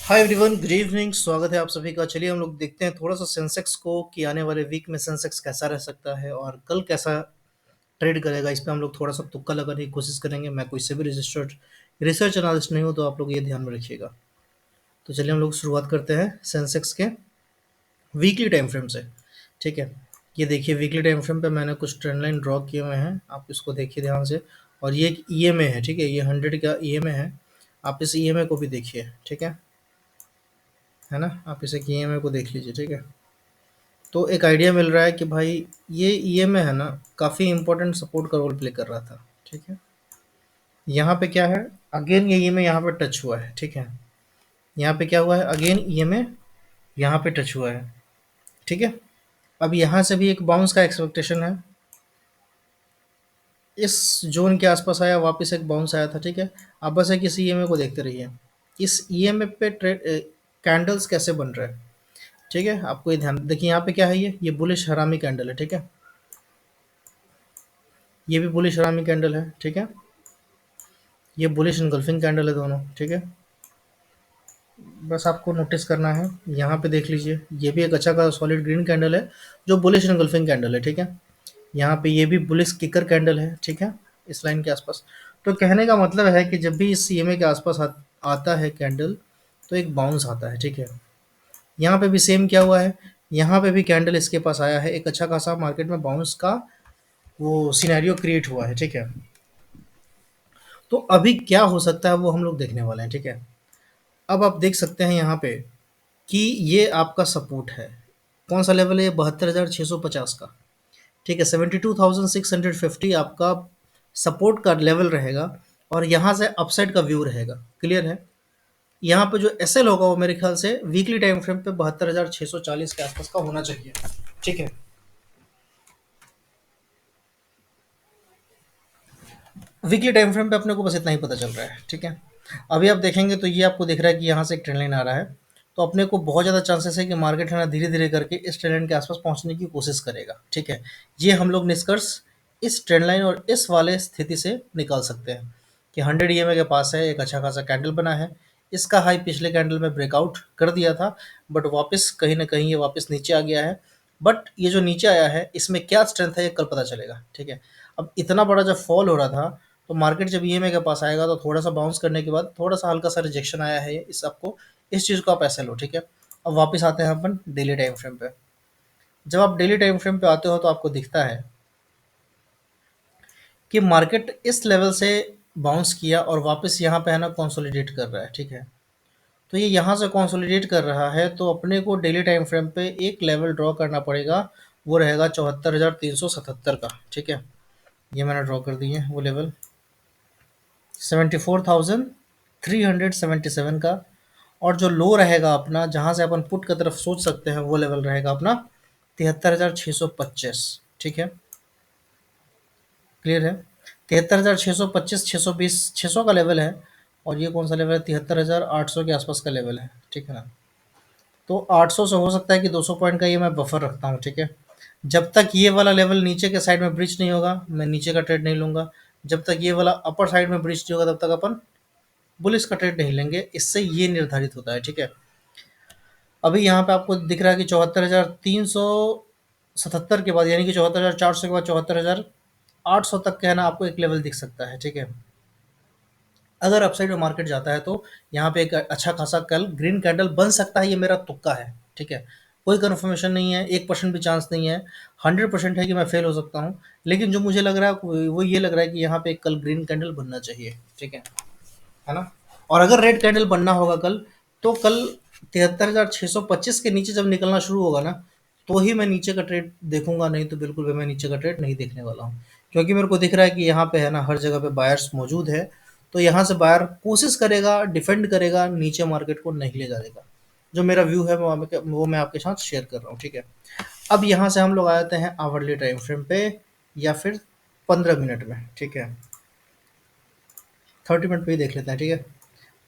Hi everyone, good evening. स्वागत है आप सभी का। चलिए हम लोग देखते हैं थोड़ा सा सेंसेक्स को कि आने वाले वीक में सेंसेक्स कैसा रह सकता है और कल कैसा ट्रेड करेगा। इस पे हम लोग थोड़ा सा तुक्का लगाने की कोशिश करेंगे। मैं कोई से भी रजिस्टर्ड रिसर्च एनालिस्ट नहीं हूँ, तो आप लोग ये ध्यान में रखिएगा। तो चलिए हम लोग शुरुआत करते हैं सेंसेक्स के वीकली टाइम फ्रेम से। ठीक है, ये देखिए वीकली टाइम फ्रेम पे मैंने कुछ ट्रेंड लाइन ड्रॉ किए हुए हैं, आप इसको देखिए ध्यान से। और ये एक ईएमए है, ठीक है, ये 100 का ईएमए है। आप इस ईएमए को भी देखिए, ठीक है ना। आप इसे ईएमए को देख लीजिए, ठीक है। तो एक आइडिया मिल रहा है कि भाई ये ईएमए है ना, काफ़ी इंपॉर्टेंट सपोर्ट का रोल प्ले कर रहा था। ठीक है, यहाँ पे क्या है, अगेन ये ईएमए यहाँ पे टच हुआ है। ठीक है, यहाँ पे क्या हुआ है, अगेन ईएमए यहाँ पे टच हुआ है। ठीक है, अब यहाँ से भी एक बाउंस का एक्सपेक्टेशन है। इस जोन के आसपास आया, वापस एक बाउंस आया था। ठीक है, आप बस एक इस ईएमए को देखते रहिए, इस ईएमए पे ट्रेड कैंडल्स कैसे बन रहे हैं। ठीक है, आपको ये ध्यान देखिए, यहाँ पे क्या है, ये बुलिश हरामी कैंडल है। ठीक है, ये भी बुलिश हरामी कैंडल है। ठीक है, ये बुलिश इनगल्फिंग कैंडल है दोनों। ठीक है, बस आपको नोटिस करना है, यहाँ पे देख लीजिए, ये भी एक अच्छा खासा सॉलिड ग्रीन कैंडल है जो बुलिश इनगल्फिंग कैंडल है। ठीक है, यहाँ पे ये भी बुलिश किकर कैंडल है। ठीक है, इस लाइन के आसपास। तो कहने का मतलब है कि जब भी इस सीएमए के आसपास आता है कैंडल, तो एक बाउंस आता है। ठीक है, यहाँ पे भी सेम क्या हुआ है, यहाँ पे भी कैंडल इसके पास आया है, एक अच्छा खासा मार्केट में बाउंस का वो सिनेरियो क्रिएट हुआ है। ठीक है, तो अभी क्या हो सकता है वो हम लोग देखने वाले हैं। ठीक है, अब आप देख सकते हैं यहाँ पे कि ये आपका सपोर्ट है। कौन सा लेवल है, 72,650 का। ठीक है, 72,650 आपका सपोर्ट का लेवल रहेगा और यहाँ से अपसाइड का व्यू रहेगा। क्लियर है, यहाँ पे जो एसएल होगा वो मेरे ख्याल से वीकली टाइम फ्रेम पे 72,640 के आसपास का होना चाहिए। ठीक है, वीकली टाइम फ्रेम पे अपने को बस इतना ही पता चल रहा है। ठीक है, अभी आप देखेंगे तो ये आपको दिख रहा है कि यहाँ से एक ट्रेंड लाइन आ रहा है। तो अपने को बहुत ज़्यादा चांसेस है कि मार्केट है ना धीरे धीरे करके इस ट्रेंड लाइन के आसपास पहुँचने की कोशिश करेगा। ठीक है, ये हम लोग निष्कर्ष इस ट्रेंड लाइन और इस वाले स्थिति से निकाल सकते हैं कि 100 ईएमए के पास है, एक अच्छा खासा कैंडल बना है। इसका हाई पिछले कैंडल में ब्रेकआउट कर दिया था, बट वापस कहीं ना कहीं ये वापस नीचे आ गया है। बट ये जो नीचे आया है इसमें क्या स्ट्रेंथ है ये कल पता चलेगा। ठीक है, अब इतना बड़ा जब फॉल हो रहा था, तो मार्केट जब ईएमए के पास आएगा तो थोड़ा सा बाउंस करने के बाद थोड़ा सा हल्का सा रिजेक्शन आया है, इस आपको इस चीज़ को आप ऐसे लो। ठीक है, अब वापस आते हैं अपन डेली टाइम फ्रेम पे। जब आप डेली टाइम फ्रेम पे आते हो तो आपको दिखता है कि मार्केट इस लेवल से बाउंस किया और वापस यहाँ पे है ना कंसोलिडेट कर रहा है। ठीक है, तो ये यहाँ से कंसोलिडेट कर रहा है, तो अपने को डेली टाइम फ्रेम पे एक लेवल ड्रॉ करना पड़ेगा, वो रहेगा 74,377 का। ठीक है, ये मैंने ड्रॉ कर दिए वो लेवल 74,377 का। और जो लो रहेगा अपना, जहाँ से अपन पुट की तरफ सोच सकते हैं, वो लेवल रहेगा अपना 73,625। ठीक है, क्लियर है, 73,625, 620, 600 का लेवल है। और ये कौन सा लेवल है, 73,800 के आसपास का लेवल है। ठीक है ना, तो 800 से हो सकता है कि 200 पॉइंट का ये मैं बफर रखता हूँ। ठीक है, जब तक ये वाला लेवल नीचे के साइड में ब्रिज नहीं होगा, मैं नीचे का ट्रेड नहीं लूँगा। जब तक ये वाला अपर साइड में ब्रिज नहीं होगा, तब तक अपन बुलिस का ट्रेड नहीं लेंगे। इससे ये निर्धारित होता है। ठीक है, अभी यहाँ पे आपको दिख रहा है कि 74,377 के बाद, यानी कि 74,400 के बाद 74,800 तक का है ना आपको एक लेवल दिख सकता है। ठीक है, अगर अपसाइड में मार्केट जाता है तो यहाँ पे एक अच्छा खासा कल ग्रीन कैंडल बन सकता है। ये मेरा तुक्का है। ठीक है, कोई कंफर्मेशन नहीं है, 1% भी चांस नहीं है, 100% है कि मैं फेल हो सकता हूँ। लेकिन जो मुझे लग रहा है वो ये लग रहा है कि यहाँ पे एक कल ग्रीन कैंडल बनना चाहिए। ठीक है ना। और अगर रेड कैंडल बनना होगा कल, तो कल 73,625 के नीचे जब निकलना शुरू होगा ना, तो ही मैं नीचे का ट्रेड देखूंगा, नहीं तो बिल्कुल भी मैं नीचे का ट्रेड नहीं देखने वाला हूँ। क्योंकि मेरे को दिख रहा है कि यहाँ पे है ना हर जगह पे बायर्स मौजूद है। तो यहाँ से बायर कोशिश करेगा, डिफेंड करेगा, नीचे मार्केट को नहीं ले जाएगा। जो मेरा व्यू है वो मैं आपके साथ शेयर कर रहा हूँ। ठीक है, अब यहाँ से हम लोग आ जाते हैं आवरली टाइम फ्रेम पे, या फिर 15 मिनट में। ठीक है, 30 मिनट पे ही देख लेते हैं। ठीक है,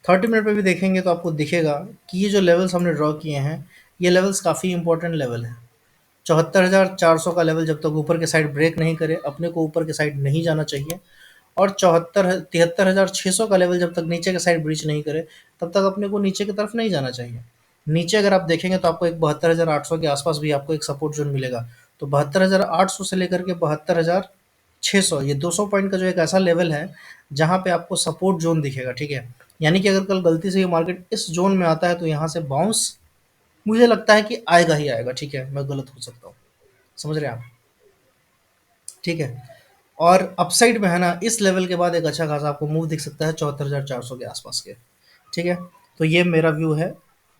30 मिनट पे भी देखेंगे तो आपको दिखेगा कि ये जो लेवल्स हमने ड्रॉ किए हैं, ये लेवल्स काफ़ी इंपॉर्टेंट लेवल है। 74,400 का लेवल जब तक ऊपर के साइड ब्रेक नहीं करे, अपने को ऊपर के साइड नहीं जाना चाहिए। और 73,600 का लेवल जब तक नीचे के साइड ब्रीच नहीं करे, तब तक अपने को नीचे की तरफ नहीं जाना चाहिए। नीचे अगर आप देखेंगे तो आपको एक 72,800 के आसपास भी आपको एक सपोर्ट जोन मिलेगा। तो 72,800 से लेकर के 72,600, ये 200 पॉइंट का जो एक ऐसा लेवल है जहाँ पे आपको सपोर्ट जोन दिखेगा, ठीक है। यानी कि अगर कल गलती से ये मार्केट इस जोन में आता है तो यहाँ से बाउंस मुझे लगता है कि आएगा ही आएगा, ठीक है, मैं गलत हो सकता हूँ, समझ रहे हैं आप, ठीक है। और अपसाइड में है ना, इस लेवल के बाद एक अच्छा खासा आपको मूव दिख सकता है 74,400 के आसपास के, ठीक है। तो ये मेरा व्यू है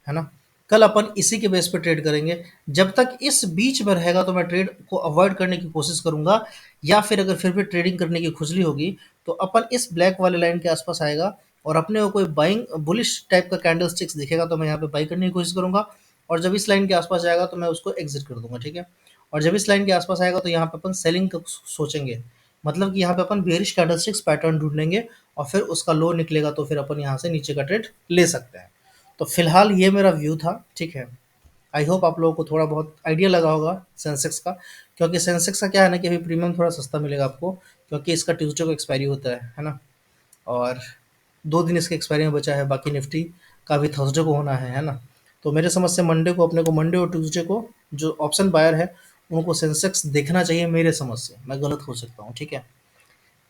ना। कल अपन इसी के बेस पे ट्रेड करेंगे। जब तक इस बीच में रहेगा तो मैं ट्रेड को अवॉइड करने की कोशिश करूंगा, या फिर अगर फिर भी ट्रेडिंग करने की खुजली होगी तो अपन इस ब्लैक वाले लाइन के आसपास आएगा और अपने को कोई बाइंग बुलिश टाइप का कैंडल स्टिक्स दिखेगा तो मैं यहाँ पे बाई करने की कोशिश करूंगा। और जब इस लाइन के आसपास जाएगा तो मैं उसको एग्जिट कर दूंगा, ठीक है। और जब इस लाइन के आसपास आएगा तो यहाँ पे अपन सेलिंग का सोचेंगे, मतलब कि यहाँ पे अपन बेरिश कैंडलस्टिक्स पैटर्न ढूंढेंगे और फिर उसका लो निकलेगा तो फिर अपन यहाँ से नीचे का ट्रेड ले सकते हैं। तो फिलहाल ये मेरा व्यू था, ठीक है। आई होप आप लोगों को थोड़ा बहुत आइडिया लगा होगा सेंसेक्स का, क्योंकि सेंसेक्स का क्या है ना कि अभी प्रीमियम थोड़ा सस्ता मिलेगा आपको, क्योंकि इसका ट्यूसडे को एक्सपायरी होता है ना। और 2 दिन इसके एक्सपायरी में बचा है, बाकी निफ्टी का भी थर्सडे को होना है ना। तो मेरे समझ से मंडे को अपने को, मंडे और ट्यूसडे को जो ऑप्शन बायर है उनको सेंसेक्स देखना चाहिए मेरे समझ से, मैं गलत हो सकता हूँ, ठीक है।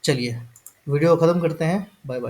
चलिए वीडियो ख़त्म करते हैं, बाय बाय।